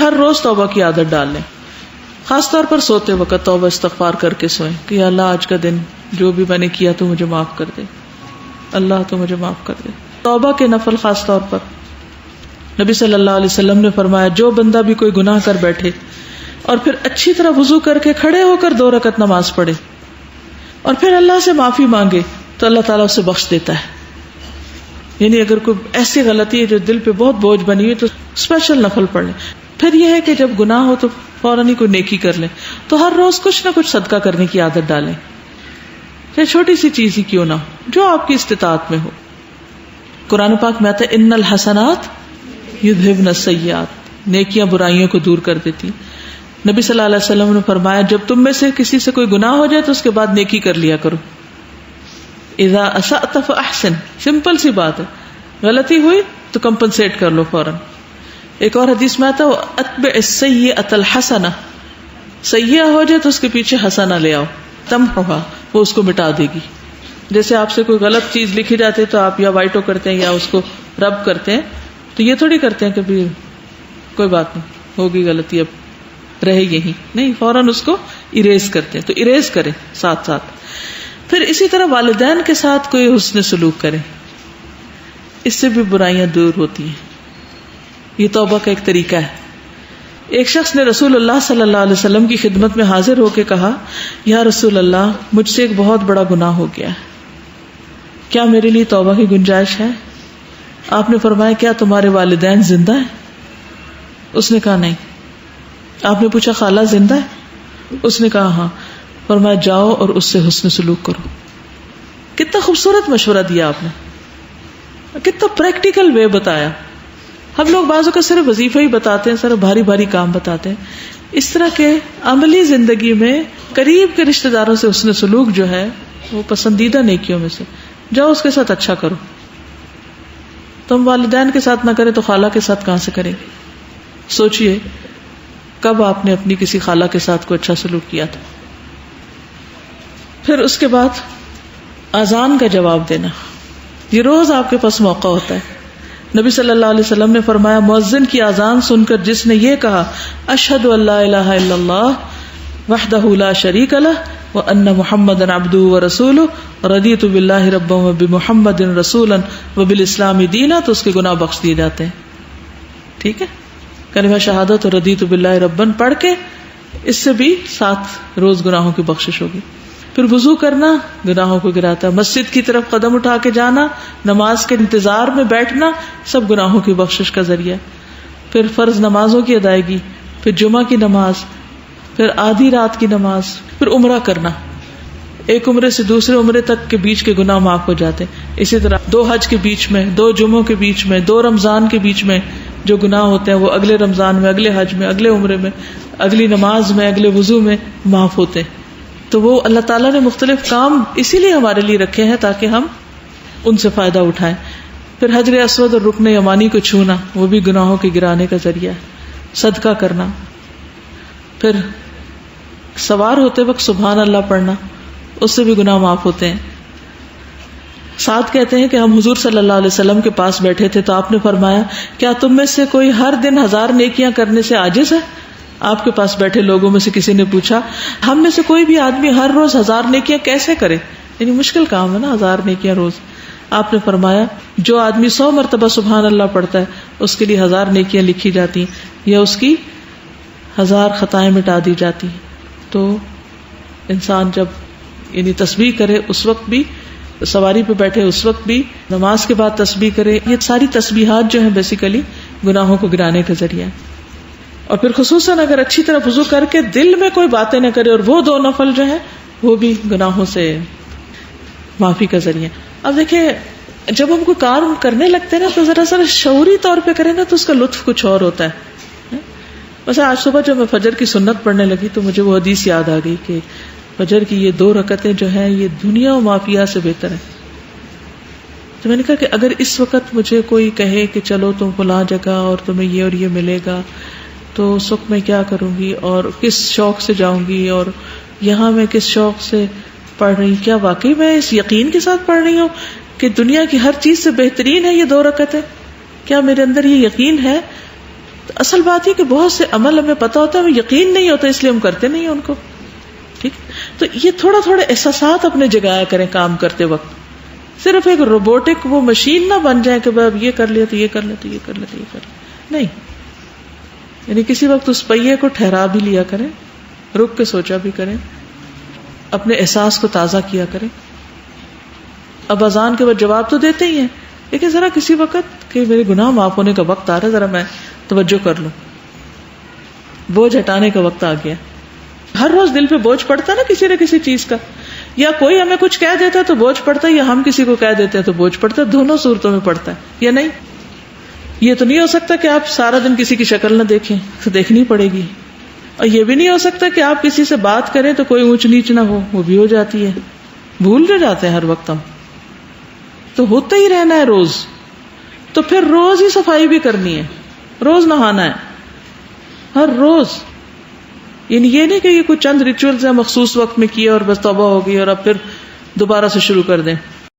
ہر روز توبہ کی عادت ڈال لیں. خاص طور پر سوتے وقت توبہ استغفار کر کے سوئیں کہ یا اللہ آج کا دن جو بھی میں نے کیا تو مجھے معاف کر دے, اللہ تو مجھے معاف کر دے. توبہ کے نفل خاص طور پر نبی صلی اللہ علیہ وسلم نے فرمایا جو بندہ بھی کوئی گناہ کر بیٹھے اور پھر اچھی طرح وضو کر کے کھڑے ہو کر 2 رکعت نماز پڑھے اور پھر اللہ سے معافی مانگے تو اللہ تعالیٰ اسے بخش دیتا ہے. یعنی اگر کوئی ایسی غلطی ہے جو دل پہ بہت بوجھ بنی ہوئی تو اسپیشل نفل پڑھ لیں. پھر یہ ہے کہ جب گناہ ہو تو فوراً ہی کوئی نیکی کر لیں. تو ہر روز کچھ نہ کچھ صدقہ کرنے کی عادت ڈالیں, چاہے چھوٹی سی چیز ہی کیوں نہ ہو, جو آپ کی استطاعت میں ہو. قرآن پاک میں آتا ہے ان الحسنات یذھبن السیئات, نیکیاں برائیوں کو دور کر دیتی. نبی صلی اللہ علیہ وسلم نے فرمایا جب تم میں سے کسی سے کوئی گناہ ہو جائے تو اس کے بعد نیکی کر لیا کرو. اذا اسأت فاحسن, سمپل سی بات ہے, غلطی ہوئی تو کمپنسیٹ کر لو فوراً. ایک اور حدیث میں آتا ہے اتبع السیئۃ الحسنہ, سیئہ ہو جائے تو اس کے پیچھے حسنہ لے آؤ, تمحوها, وہ اس کو مٹا دے گی. جیسے آپ سے کوئی غلط چیز لکھی جاتی ہے تو آپ یا وائٹو کرتے ہیں یا اس کو رب کرتے ہیں, تو یہ تھوڑی کرتے ہیں کہ بھی کوئی بات نہیں ہوگی غلطی اب رہے یہی, نہیں, فوراً اس کو اریز کرتے ہیں. تو اریز کریں ساتھ ساتھ. پھر اسی طرح والدین کے ساتھ کوئی حسن سلوک کریں, اس سے بھی برائیاں دور ہوتی ہیں. یہ توبہ کا ایک طریقہ ہے. ایک شخص نے رسول اللہ صلی اللہ علیہ وسلم کی خدمت میں حاضر ہو کے کہا یا رسول اللہ مجھ سے ایک بہت بڑا گناہ ہو گیا ہے, کیا میرے لیے توبہ کی گنجائش ہے؟ آپ نے فرمایا کیا تمہارے والدین زندہ ہیں؟ اس نے کہا نہیں. آپ نے پوچھا خالہ زندہ ہے؟ اس نے کہا ہاں. فرمایا جاؤ اور اس سے حسن سلوک کرو. کتنا خوبصورت مشورہ دیا آپ نے, کتنا پریکٹیکل وے بتایا. ہم لوگ بعضوں کا صرف وظیفہ ہی بتاتے ہیں, صرف بھاری بھاری کام بتاتے ہیں. اس طرح کے عملی زندگی میں قریب کے رشتہ داروں سے حسن سلوک جو ہے وہ پسندیدہ نیکیوں میں سے. جاؤ اس کے ساتھ اچھا کرو. تم والدین کے ساتھ نہ کرے تو خالہ کے ساتھ کہاں سے کریں گے؟ سوچئے کب آپ نے اپنی کسی خالہ کے ساتھ کوئی اچھا سلوک کیا تھا. پھر اس کے بعد اذان کا جواب دینا, یہ روز آپ کے پاس موقع ہوتا ہے. نبی صلی اللہ علیہ وسلم نے فرمایا مؤذن کی اذان سن کر جس نے یہ کہا اشہد ان لا الہ الا اللہ وحدہ لا شریک لہ وان محمدا عبدہ ورسولہ رضیت باللہ ربا وبمحمد رسولا وبالاسلام دینا, تو اس کے گناہ بخش دیے جاتے ہیں. ٹھیک ہے, کلمہ شہادت اور رضیت باللہ ربا پڑھ کے اس سے بھی 7 روز گناہوں کی بخشش ہوگی. پھر وضو کرنا گناہوں کو گراتا ہے. مسجد کی طرف قدم اٹھا کے جانا, نماز کے انتظار میں بیٹھنا, سب گناہوں کی بخشش کا ذریعہ. پھر فرض نمازوں کی ادائیگی, پھر جمعہ کی نماز, پھر آدھی رات کی نماز, پھر عمرہ کرنا. ایک عمرے سے دوسرے عمرے تک کے بیچ کے گناہ معاف ہو جاتے ہیں. اسی طرح 2 حج کے بیچ میں, 2 جمعوں کے بیچ میں, 2 رمضان کے بیچ میں جو گناہ ہوتے ہیں وہ اگلے رمضان میں, اگلے حج میں, اگلے عمرے میں, اگلی نماز میں, اگلے وضو میں معاف ہوتے ہیں. تو وہ اللہ تعالیٰ نے مختلف کام اسی لیے ہمارے لیے رکھے ہیں تاکہ ہم ان سے فائدہ اٹھائیں. پھر حجر اسود اور رکن یمانی کو چھونا, وہ بھی گناہوں کے گرانے کا ذریعہ ہے. صدقہ کرنا, پھر سوار ہوتے وقت سبحان اللہ پڑھنا, اس سے بھی گناہ معاف ہوتے ہیں. ساتھ کہتے ہیں کہ ہم حضور صلی اللہ علیہ وسلم کے پاس بیٹھے تھے تو آپ نے فرمایا کیا تم میں سے کوئی ہر دن 1000 نیکیاں کرنے سے عاجز ہے؟ آپ کے پاس بیٹھے لوگوں میں سے کسی نے پوچھا ہم میں سے کوئی بھی آدمی ہر روز 1000 نیکیاں کیسے کرے؟ یعنی مشکل کام ہے نا 1000 نیکیاں روز. آپ نے فرمایا جو آدمی 100 مرتبہ سبحان اللہ پڑھتا ہے اس کے لیے 1000 نیکیاں لکھی جاتی یا اس کی 1000 خطائیں مٹا دی جاتی. تو انسان جب یعنی تسبیح کرے اس وقت بھی, سواری پہ بیٹھے اس وقت بھی, نماز کے بعد تسبیح کرے, یہ ساری تسبیحات جو ہیں بیسیکلی گناہوں کو گرانے کا ذریعہ ہے. اور پھر خصوصاً اگر اچھی طرح وضو کر کے دل میں کوئی باتیں نہ کرے, اور وہ 2 نفل جو ہیں وہ بھی گناہوں سے معافی کا ذریعہ. اب دیکھیں جب ہم کوئی کام کرنے لگتے ہیں نا تو ذرا شعوری طور پہ کریں نا تو اس کا لطف کچھ اور ہوتا ہے. ویسے آج صبح جب میں فجر کی سنت پڑھنے لگی تو مجھے وہ حدیث یاد آ گئی کہ فجر کی یہ 2 رکعتیں جو ہیں یہ دنیا و مافیہ سے بہتر ہیں. تو میں نے کہا کہ اگر اس وقت مجھے کوئی کہے کہ چلو تم فلاں جگہ اور تمہیں یہ اور یہ ملے گا تو اس وقت میں کیا کروں گی اور کس شوق سے جاؤں گی, اور یہاں میں کس شوق سے پڑھ رہی, کیا واقعی میں اس یقین کے ساتھ پڑھ رہی ہوں کہ دنیا کی ہر چیز سے بہترین ہے یہ 2 رکعتیں؟ کیا میرے اندر یہ یقین ہے؟ تو اصل بات یہ کہ بہت سے عمل ہمیں پتا ہوتا ہے، ہمیں یقین نہیں ہوتا، اس لیے ہم کرتے نہیں ہیں ان کو. ٹھیک، تو یہ تھوڑا تھوڑا احساسات اپنے جگایا کریں کام کرتے وقت. صرف ایک روبوٹک وہ مشین نہ بن جائے کہ اب یہ کر لیا تو یہ کر لیا تو یہ کر لیا تو یہ کر لیا، نہیں. یعنی کسی وقت اس پہیے کو ٹھہرا بھی لیا کریں، رک کے سوچا بھی کریں، اپنے احساس کو تازہ کیا کریں. اب اذان کے بعد جواب تو دیتے ہی ہیں، لیکن ذرا کسی وقت کہ میرے گناہ معاف ہونے کا وقت آ رہا ہے، ذرا میں توجہ کر لوں، بوجھ ہٹانے کا وقت آ گیا. ہر روز دل پہ بوجھ پڑتا ہے نا کسی نہ کسی چیز کا، یا کوئی ہمیں کچھ کہہ دیتا ہے تو بوجھ پڑتا ہے، یا ہم کسی کو کہہ دیتے ہیں تو بوجھ پڑتا ہے. دونوں صورتوں میں پڑتا ہے یا نہیں. یہ تو نہیں ہو سکتا کہ آپ سارا دن کسی کی شکل نہ دیکھیں، تو دیکھنی پڑے گی. اور یہ بھی نہیں ہو سکتا کہ آپ کسی سے بات کریں تو کوئی اونچ نیچ نہ ہو، وہ بھی ہو جاتی ہے، بھول نہ جاتے ہیں ہر وقت ہم. تو ہوتا ہی رہنا ہے روز. تو پھر روز ہی صفائی بھی کرنی ہے، روز نہانا ہے، ہر روز. یعنی یہ نہیں کہ یہ کچھ چند ریچولز ہیں مخصوص وقت میں کیے اور بس توبہ ہو گئی اور اب پھر دوبارہ سے شروع کر دیں.